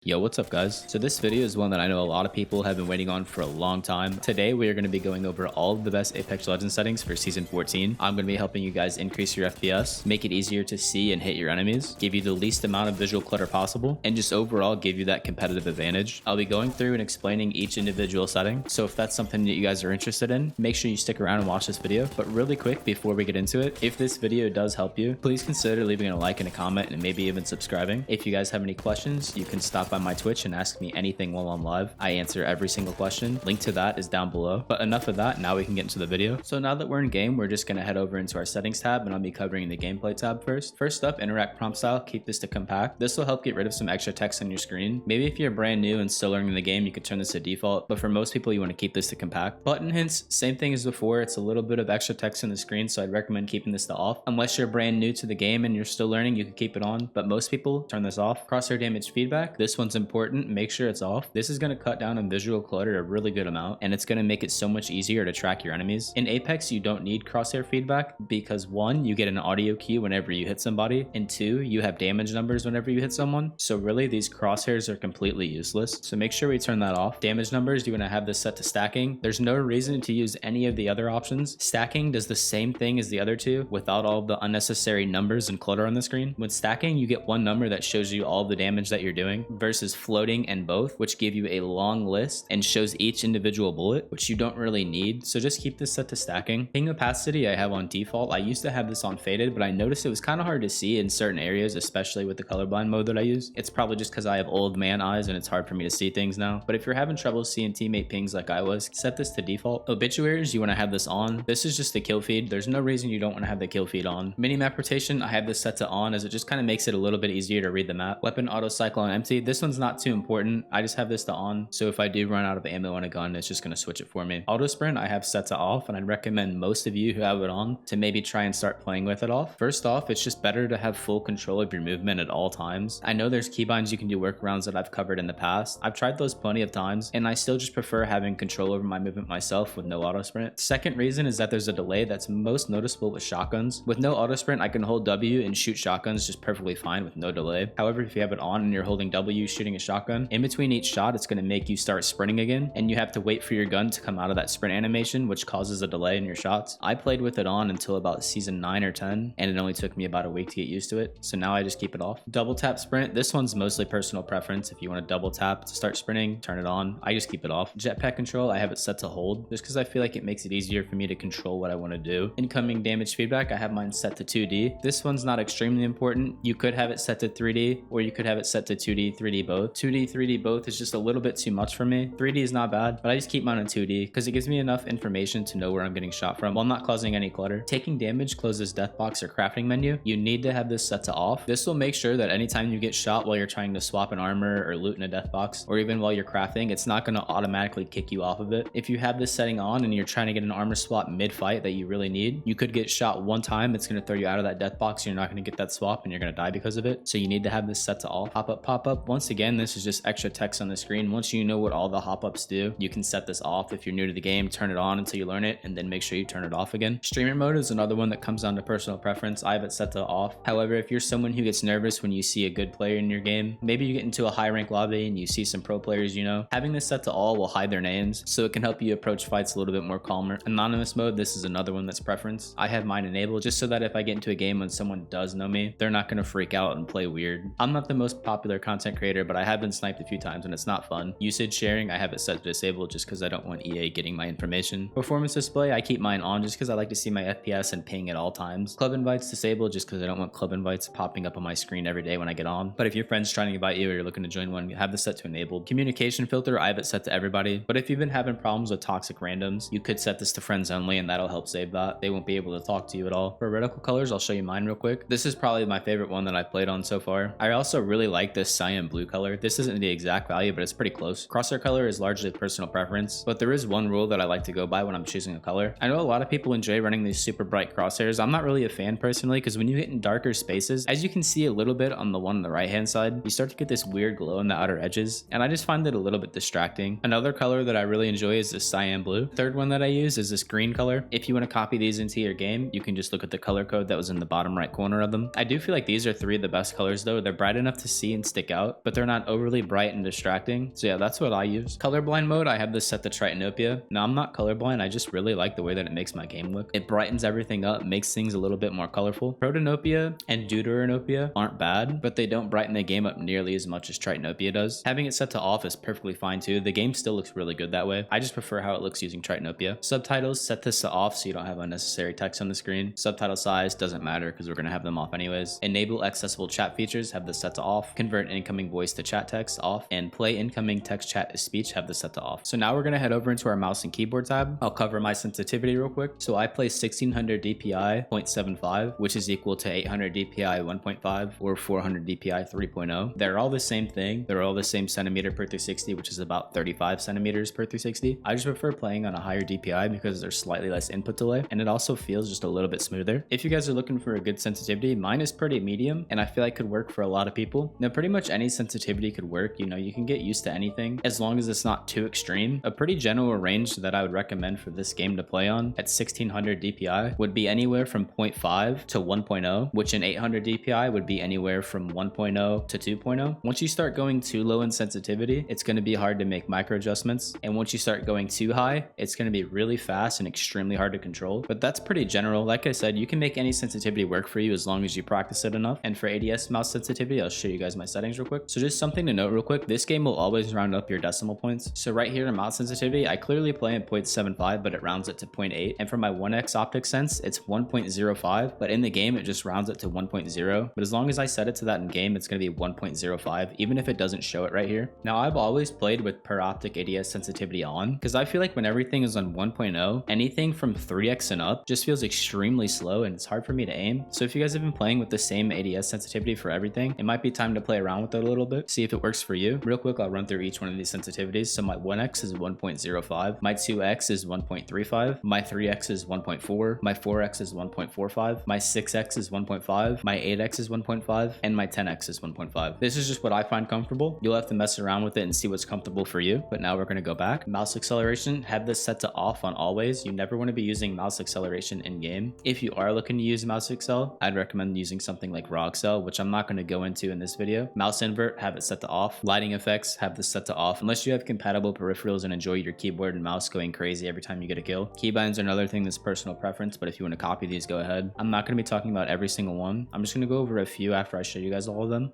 Yo, what's up guys? So this video is one that I know a lot of people have been waiting on for a long time. Today we are going to be going over all of the best Apex Legends settings for Season 14. I'm going to be helping you guys increase your FPS, make it easier to see and hit your enemies, give you the least amount of visual clutter possible, and just overall give you that competitive advantage. I'll be going through and explaining each individual setting, so if that's something that you guys are interested in, make sure you stick around and watch this video. But really quick before we get into it, if this video does help you, please consider leaving a like and a comment and maybe even subscribing. If you guys have any questions, you can stop by my Twitch and ask me anything while I'm live. I answer every single question. Link to that is down below. But enough of that, now we can get into the video. So now that we're in game, we're just gonna head over into our settings tab, and I'll be covering the gameplay tab first. First up, interact prompt style, keep this to compact. This will help get rid of some extra text on your screen. Maybe if you're brand new and still learning the game, you could turn this to default, but for most people, you want to keep this to compact. Button hints, same thing as before. It's a little bit of extra text on the screen, so I'd recommend keeping this to off. Unless you're brand new to the game and you're still learning, you can keep it on, but most people turn this off. Crosshair damage feedback, this one's important. Make sure it's off. This is going to cut down on visual clutter a really good amount, and it's going to make it so much easier to track your enemies. In Apex, you don't need crosshair feedback because 1, you get an audio cue whenever you hit somebody, and 2, you have damage numbers whenever you hit someone. So really, these crosshairs are completely useless. So make sure we turn that off. Damage numbers, you want to have this set to stacking. There's no reason to use any of the other options. Stacking does the same thing as the other two without all the unnecessary numbers and clutter on the screen. With stacking, you get one number that shows you all the damage that you're doing versus floating and both, which give you a long list and shows each individual bullet, which you don't really need. So just keep this set to stacking. Ping opacity I have on default. I used to have this on faded, but I noticed it was kind of hard to see in certain areas, especially with the colorblind mode that I use. It's probably just because I have old man eyes and it's hard for me to see things now. But if you're having trouble seeing teammate pings like I was, set this to default. Obituaries, you want to have this on. This is just the kill feed. There's no reason you don't want to have the kill feed on. Minimap rotation, I have this set to on as it just kind of makes it a little bit easier to read the map. Weapon auto cycle on empty. This one's not too important. I just have this to on, so if I do run out of ammo on a gun, it's just going to switch it for me. Auto sprint I have set to off, and I'd recommend most of you who have it on to maybe try and start playing with it off. First off, it's just better to have full control of your movement at all times. I know there's keybinds you can do workarounds that I've covered in the past. I've tried those plenty of times, and I still just prefer having control over my movement myself with no auto sprint. Second reason is that there's a delay that's most noticeable with shotguns. With no auto sprint, I can hold W and shoot shotguns just perfectly fine with no delay. However, if you have it on and you're holding W shooting a shotgun, in between each shot, it's going to make you start sprinting again, and you have to wait for your gun to come out of that sprint animation, which causes a delay in your shots. I played with it on until about season 9 or 10, and it only took me about a week to get used to it, so now I just keep it off. Double tap sprint, this one's mostly personal preference. If you want to double tap to start sprinting, turn it on. I just keep it off. Jetpack control, I have it set to hold, just because I feel like it makes it easier for me to control what I want to do. Incoming damage feedback, I have mine set to 2D. This one's not extremely important. You could have it set to 3D, or you could have it set to 2D, 3D both. 2D, 3D both is just a little bit too much for me. 3D is not bad, but I just keep mine on 2D because it gives me enough information to know where I'm getting shot from while not causing any clutter. Taking damage closes death box or crafting menu. You need to have this set to off. This will make sure that anytime you get shot while you're trying to swap an armor or loot in a death box, or even while you're crafting, it's not going to automatically kick you off of it. If you have this setting on and you're trying to get an armor swap mid-fight that you really need, you could get shot one time. It's going to throw you out of that death box. You're not going to get that swap and you're going to die because of it. So you need to have this set to off. Pop up. Once again, this is just extra text on the screen. Once you know what all the hop-ups do, you can set this off. If you're new to the game, turn it on until you learn it, and then make sure you turn it off again. Streamer mode is another one that comes down to personal preference. I have it set to off. However, if you're someone who gets nervous when you see a good player in your game, maybe you get into a high rank lobby and you see some pro players you know, having this set to all will hide their names, so it can help you approach fights a little bit more calmer. Anonymous mode, this is another one that's preference. I have mine enabled just so that if I get into a game when someone does know me, they're not going to freak out and play weird. I'm not the most popular content creator, but I have been sniped a few times and it's not fun. Usage sharing, I have it set to disable just because I don't want EA getting my information. Performance display, I keep mine on just because I like to see my FPS and ping at all times. Club invites disabled just because I don't want club invites popping up on my screen every day when I get on. But if your friend's trying to invite you or you're looking to join one, have this set to enabled. Communication filter, I have it set to everybody. But if you've been having problems with toxic randoms, you could set this to friends only and that'll help save that. They won't be able to talk to you at all. For reticle colors, I'll show you mine real quick. This is probably my favorite one that I've played on so far. I also really like this cyan blue color. This isn't the exact value, but it's pretty close. Crosshair color is largely personal preference, but there is one rule that I like to go by when I'm choosing a color. I know a lot of people enjoy running these super bright crosshairs. I'm not really a fan personally because when you hit in darker spaces, as you can see a little bit on the one on the right hand side, you start to get this weird glow in the outer edges, and I just find it a little bit distracting. Another color that I really enjoy is this cyan blue. Third one that I use is this green color. If you want to copy these into your game, you can just look at the color code that was in the bottom right corner of them. I do feel like these are 3 of the best colors though. They're bright enough to see and stick out, but they're not overly bright and distracting. So yeah, that's what I use. Colorblind mode, I have this set to Tritonopia. Now I'm not colorblind, I just really like the way that it makes my game look. It brightens everything up, makes things a little bit more colorful. Protonopia and Deuteranopia aren't bad, but they don't brighten the game up nearly as much as Tritonopia does. Having it set to off is perfectly fine too. The game still looks really good that way. I just prefer how it looks using Tritonopia. Subtitles, set this to off so you don't have unnecessary text on the screen. Subtitle size doesn't matter because we're going to have them off anyways. Enable accessible chat features, have this set to off. Convert incoming voice to chat text, off. And play incoming text chat as speech, have this set to off. So now we're going to head over into our mouse and keyboard tab. I'll cover my sensitivity real quick. So I play 1600 DPI 0.75, which is equal to 800 DPI 1.5 or 400 DPI 3.0. They're all the same thing. They're all the same centimeter per 360, which is about 35 centimeters per 360. I just prefer playing on a higher DPI because there's slightly less input delay and it also feels just a little bit smoother. If you guys are looking for a good sensitivity, mine is pretty medium and I feel like could work for a lot of people. Now pretty much any sensitivity could work, you know, you can get used to anything as long as it's not too extreme. A pretty general range that I would recommend for this game to play on at 1600 DPI would be anywhere from 0.5 to 1.0, which in 800 DPI would be anywhere from 1.0 to 2.0. Once you start going too low in sensitivity, it's going to be hard to make micro adjustments. And once you start going too high, it's going to be really fast and extremely hard to control. But that's pretty general. Like I said, you can make any sensitivity work for you as long as you practice it enough. And for ADS mouse sensitivity, I'll show you guys my settings real quick. So just something to note real quick, this game will always round up your decimal points. So right here in mouse sensitivity, I clearly play in 0.75, but it rounds it to 0.8. And for my 1x optic sense, it's 1.05, but in the game, it just rounds it to 1.0. But as long as I set it to that in game, it's going to be 1.05, even if it doesn't show it right here. Now I've always played with per optic ADS sensitivity on, because I feel like when everything is on 1.0, anything from 3x and up just feels extremely slow and it's hard for me to aim. So if you guys have been playing with the same ADS sensitivity for everything, it might be time to play around with it a little bit, see if it works for you. Real quick, I'll run through each one of these sensitivities. So my 1x is 1.05, my 2x is 1.35, my 3x is 1.4, my 4x is 1.45, my 6x is 1.5, my 8x is 1.5, and my 10x is 1.5. This is just what I find comfortable. You'll have to mess around with it and see what's comfortable for you. But now we're going to go back. Mouse acceleration, have this set to off on always. You never want to be using mouse acceleration in game. If you are looking to use mouse accel, I'd recommend using something like raw accel, which I'm not going to go into in this video. Mouse invert, have it set to off. Lighting effects, have this set to off unless you have compatible peripherals and enjoy your keyboard and mouse going crazy every time you get a kill. Keybinds are another thing that's personal preference, but if you want to copy these, go ahead. I'm not going to be talking about every single one. I'm just going to go over a few after I show you guys all of them.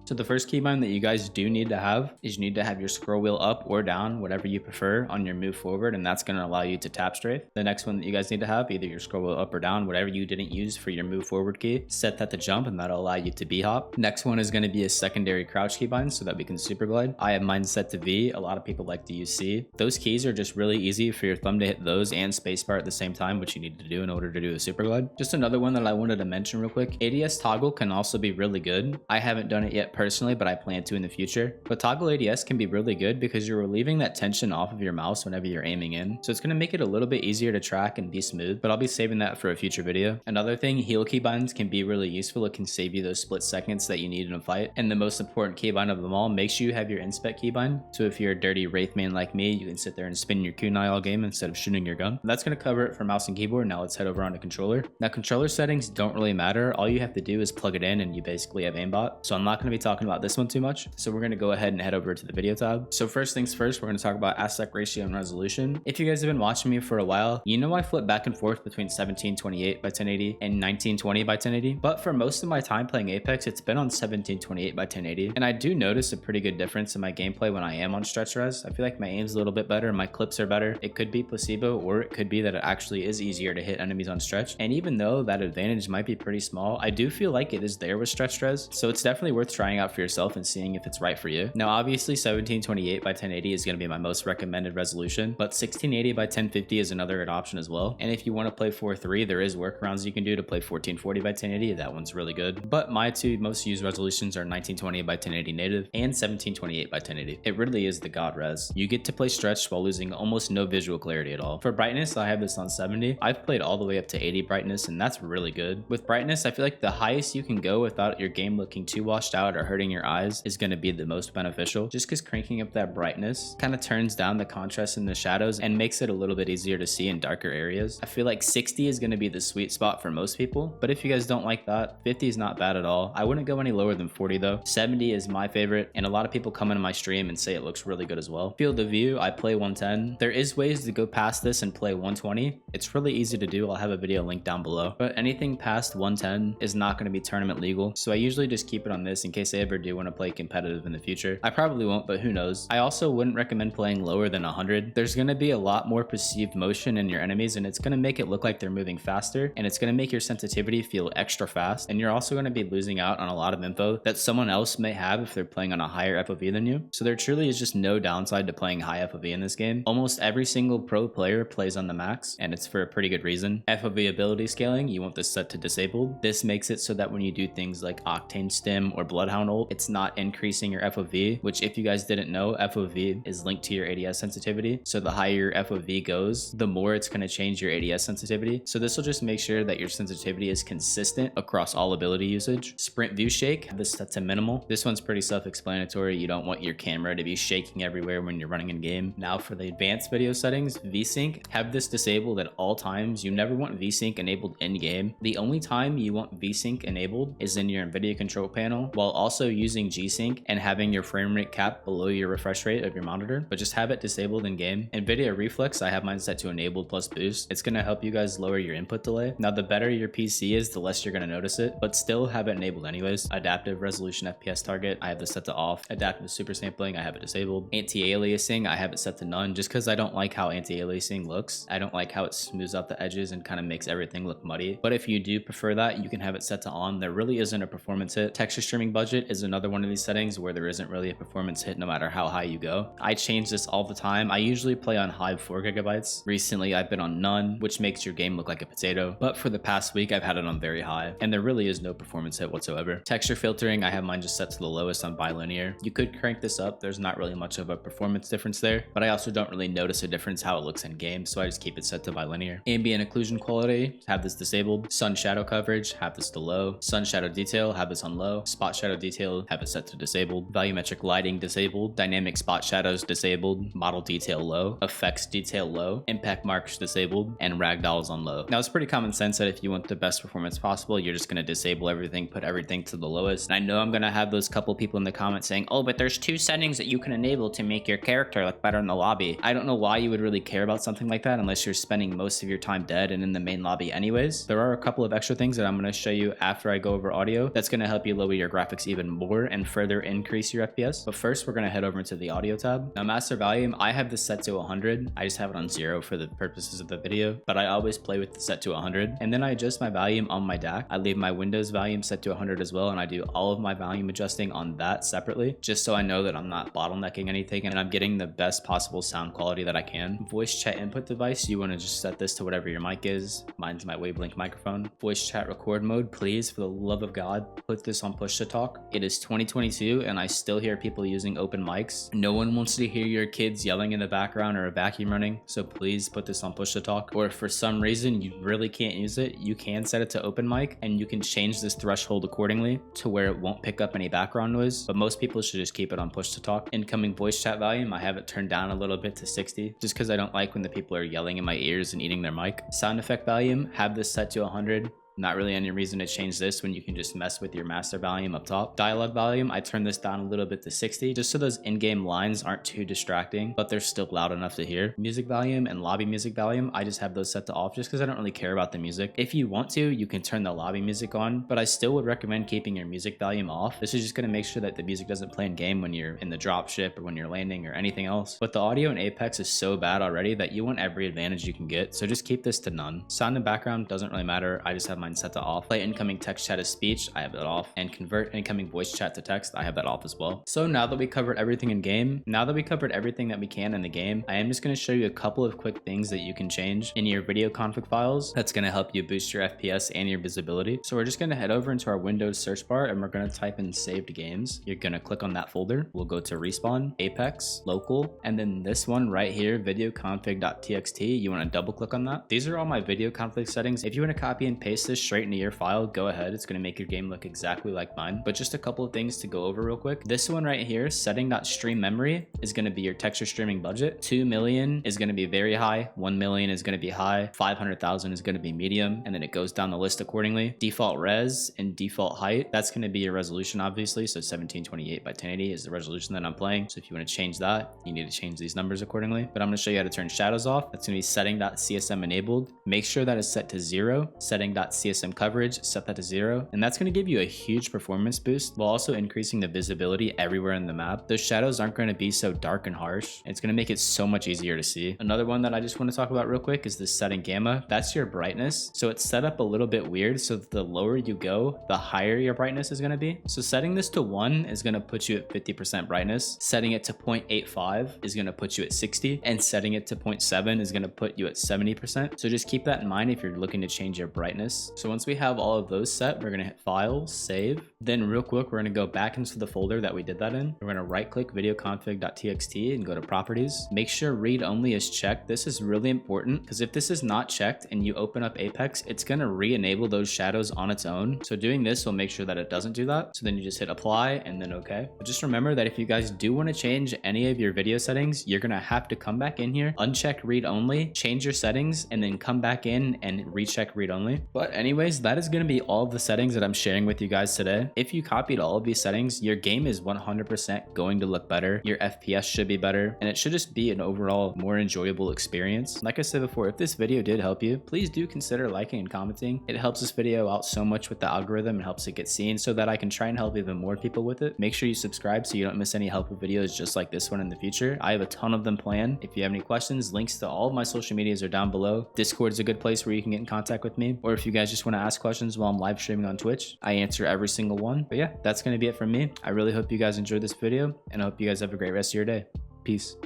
So the first keybind that you guys do need to have is you need to have your scroll wheel up or down, whatever you prefer, on your move forward, and that's going to allow you to tap strafe. The next one that you guys need to have, either your scroll wheel up or down, whatever you didn't use for your move forward key, set that to jump, and that'll allow you to B hop. Next one is going to be a secondary crouch keybind so that we can super glide. I have mine set to V. A lot of people like to use C. Those keys are just really easy for your thumb to hit those and spacebar at the same time, which you need to do in order to do a super glide. Just another one that I wanted to mention real quick, ADS toggle can also be really good. I haven't done it yet personally, but I plan to in the future. But toggle ADS can be really good because you're relieving that tension off of your mouse whenever you're aiming in. So it's going to make it a little bit easier to track and be smooth, but I'll be saving that for a future video. Another thing, heel keybinds can be really useful. It can save you those split seconds that you need in a fight. And the most important keybind of them all, make sure you have your inspect keybind. So if you're a dirty Wraith main like me, you can sit there and spin your kunai all game instead of shooting your gun. That's going to cover it for mouse and keyboard. Now let's head over on to controller. Now controller settings don't really matter. All you have to do is plug it in and you basically have aimbot. So I'm not going to be talking about this one too much. So we're going to go ahead and head over to the video tab. So first things first, we're going to talk about aspect ratio and resolution. If you guys have been watching me for a while, you know I flip back and forth between 1728 by 1080 and 1920 by 1080. But for most of my time playing Apex, it's been on 1728 by 1080. And I do notice a pretty good difference in my gameplay when I am on stretch res. I feel like my aim's a little bit better, my clips are better. It could be placebo, or it could be that it actually is easier to hit enemies on stretch. And even though that advantage might be pretty small, I do feel like it is there with stretch res. So it's definitely worth trying out for yourself and seeing if it's right for you. Now obviously 1728 by 1080 is going to be my most recommended resolution, but 1680 by 1050 is another good option as well. And if you want to play 4:3, there is workarounds you can do to play 1440 by 1080. That one's really good. But my two most used resolutions are 1920 by 1080 native and 1728 by 1080. It really is the god res. You get to play stretched while losing almost no visual clarity at all. For brightness, I have this on 70. I've played all the way up to 80 brightness, and that's really good. With brightness, I feel like the highest you can go without your game looking too washed out are hurting your eyes is going to be the most beneficial, just because cranking up that brightness kind of turns down the contrast in the shadows and makes it a little bit easier to see in darker areas. I feel like 60 is going to be the sweet spot for most people, but if you guys don't like that, 50 is not bad at all. I wouldn't go any lower than 40 though. 70 is my favorite, and a lot of people come into my stream and say it looks really good as well. Field of view, I play 110. There is ways to go past this and play 120. It's really easy to do. I'll have a video linked down below, but anything past 110 is not going to be tournament legal, so I usually just keep it on this in case I ever do want to play competitive in the future. I probably won't, but who knows. I also wouldn't recommend playing lower than 100. There's going to be a lot more perceived motion in your enemies, and it's going to make it look like they're moving faster, and it's going to make your sensitivity feel extra fast, and you're also going to be losing out on a lot of info that someone else may have if they're playing on a higher FOV than you. So there truly is just no downside to playing high FOV in this game. Almost every single pro player plays on the max, and it's for a pretty good reason. FOV ability scaling, you want this set to disabled. This makes it so that when you do things like Octane Stim or Bloodhound ult, it's not increasing your FOV, which if you guys didn't know, FOV is linked to your ADS sensitivity. So the higher your FOV goes, the more it's going to change your ADS sensitivity. So this will just make sure that your sensitivity is consistent across all ability usage. Sprint view shake, this set to minimal. This one's pretty self-explanatory. You don't want your camera to be shaking everywhere when you're running in game. Now for the advanced video settings, Vsync, have this disabled at all times. You never want Vsync enabled in game. The only time you want Vsync enabled is in your Nvidia control panel, while also using G-Sync and having your frame rate cap below your refresh rate of your monitor, but just have it disabled in game. Nvidia Reflex, I have mine set to enabled plus boost. It's going to help you guys lower your input delay. Now the better your PC is, the less you're going to notice it, but still have it enabled anyways. Adaptive resolution FPS target, I have this set to off. Adaptive super sampling, I have it disabled. Anti-aliasing, I have it set to none, just because I don't like how anti-aliasing looks. I don't like how it smooths out the edges and kind of makes everything look muddy. But if you do prefer that, you can have it set to on. There really isn't a performance hit. Texture streaming budget is another one of these settings where there isn't really a performance hit no matter how high you go. I change this all the time. I usually play on high 4 gigabytes. Recently I've been on none, which makes your game look like a potato, but for the past week I've had it on very high, and there really is no performance hit whatsoever. Texture filtering, I have mine just set to the lowest on bilinear. You could crank this up. There's not really much of a performance difference there, but I also don't really notice a difference how it looks in game, so I just keep it set to bilinear. Ambient occlusion quality, have this disabled. Sun shadow coverage, have this to low. Sun shadow detail, have this on low. Spot shadow detail, have it set to disabled. Volumetric lighting disabled. Dynamic spot shadows disabled. Model detail low. Effects detail low. Impact marks disabled. And ragdolls on low. Now it's pretty common sense that if you want the best performance possible, you're just going to disable everything, put everything to the lowest. And I know I'm going to have those couple people in the comments saying, oh, but there's 2 settings that you can enable to make your character look better in the lobby. I don't know why you would really care about something like that unless you're spending most of your time dead and in the main lobby anyways. There are a couple of extra things that I'm going to show you after I go over audio that's going to help you lower your graphics even more and further increase your FPS. But first, we're going to head over into the audio tab. Now, master volume, I have this set to 100. I just have it on 0 for the purposes of the video, but I always play with the set to 100. And then I adjust my volume on my DAC. I leave my Windows volume set to 100 as well, and I do all of my volume adjusting on that separately, just so I know that I'm not bottlenecking anything and I'm getting the best possible sound quality that I can. Voice chat input device, you want to just set this to whatever your mic is. Mine's my Wavelength microphone. Voice chat record mode, please, for the love of God, put this on push to talk. It is 2022 and I still hear people using open mics. No one wants to hear your kids yelling in the background or a vacuum running, so please put this on push to talk. Or if for some reason you really can't use it, you can set it to open mic and you can change this threshold accordingly to where it won't pick up any background noise, but most people should just keep it on push to talk. Incoming voice chat volume, I have it turned down a little bit to 60 just because I don't like when the people are yelling in my ears and eating their mic. Sound effect volume, have this set to 100. Not really any reason to change this when you can just mess with your master volume up top. Dialogue volume, I turn this down a little bit to 60 just so those in-game lines aren't too distracting, but they're still loud enough to hear. Music volume and lobby music volume, I just have those set to off just because I don't really care about the music. If you want to, you can turn the lobby music on, but I still would recommend keeping your music volume off. This is just going to make sure that the music doesn't play in game when you're in the dropship or when you're landing or anything else. But the audio in Apex is so bad already that you want every advantage you can get, so just keep this to none. Sound and background doesn't really matter. I just have mine set to off. Play incoming text chat as speech, I have that off, and convert incoming voice chat to text, I have that off as well. So now that we covered everything in game, now that we covered everything that we can in the game, I am just going to show you a couple of quick things that you can change in your video config files that's going to help you boost your FPS and your visibility. So we're just going to head over into our Windows search bar and we're going to type in saved games. You're going to click on that folder. We'll go to Respawn, Apex, Local, and then this one right here, videoconfig.txt. You want to double click on that. These are all my video config settings. If you want to copy and paste this straight into your file, go ahead. It's going to make your game look exactly like mine. But just a couple of things to go over real quick. This one right here, setting.stream memory, is going to be your texture streaming budget. 2 million is going to be very high. 1 million is going to be high. 500,000 is going to be medium. And then it goes down the list accordingly. Default res and default height, that's going to be your resolution, obviously. So 1728 by 1080 is the resolution that I'm playing. So if you want to change that, you need to change these numbers accordingly. But I'm going to show you how to turn shadows off. That's going to be setting.csm enabled. Make sure that is set to 0. Setting.csm coverage, set that to 0. And that's going to give you a huge performance boost while also increasing the visibility everywhere in the map. Those shadows aren't going to be so dark and harsh. It's going to make it so much easier to see. Another one that I just want to talk about real quick is this setting gamma. That's your brightness. So it's set up a little bit weird. So the lower you go, the higher your brightness is going to be. So setting this to 1 is going to put you at 50% brightness. Setting it to 0.85 is going to put you at 60. And setting it to 0.7 is going to put you at 70%. So just keep that in mind if you're looking to change your brightness. So once we have all of those set, we're going to hit File, Save. Then real quick, we're going to go back into the folder that we did that in. We're going to right click videoconfig.txt and go to properties. Make sure read only is checked. This is really important because if this is not checked and you open up Apex, it's going to re-enable those shadows on its own. So doing this will make sure that it doesn't do that. So then you just hit apply and then okay. But just remember that if you guys do want to change any of your video settings, you're going to have to come back in here, uncheck read only, change your settings, and then come back in and recheck read only. But anyways, that is going to be all of the settings that I'm sharing with you guys today. If you copied all of these settings, your game is 100% going to look better. Your FPS should be better, and it should just be an overall more enjoyable experience. Like I said before, if this video did help you, please do consider liking and commenting. It helps this video out so much with the algorithm and helps it get seen so that I can try and help even more people with it. Make sure you subscribe so you don't miss any helpful videos just like this one in the future. I have a ton of them planned. If you have any questions, links to all of my social medias are down below. Discord is a good place where you can get in contact with me, or if you guys just want to ask questions while I'm live streaming on Twitch, I answer every single one. But yeah, that's going to be it from me. I really hope you guys enjoyed this video, and I hope you guys have a great rest of your day. Peace.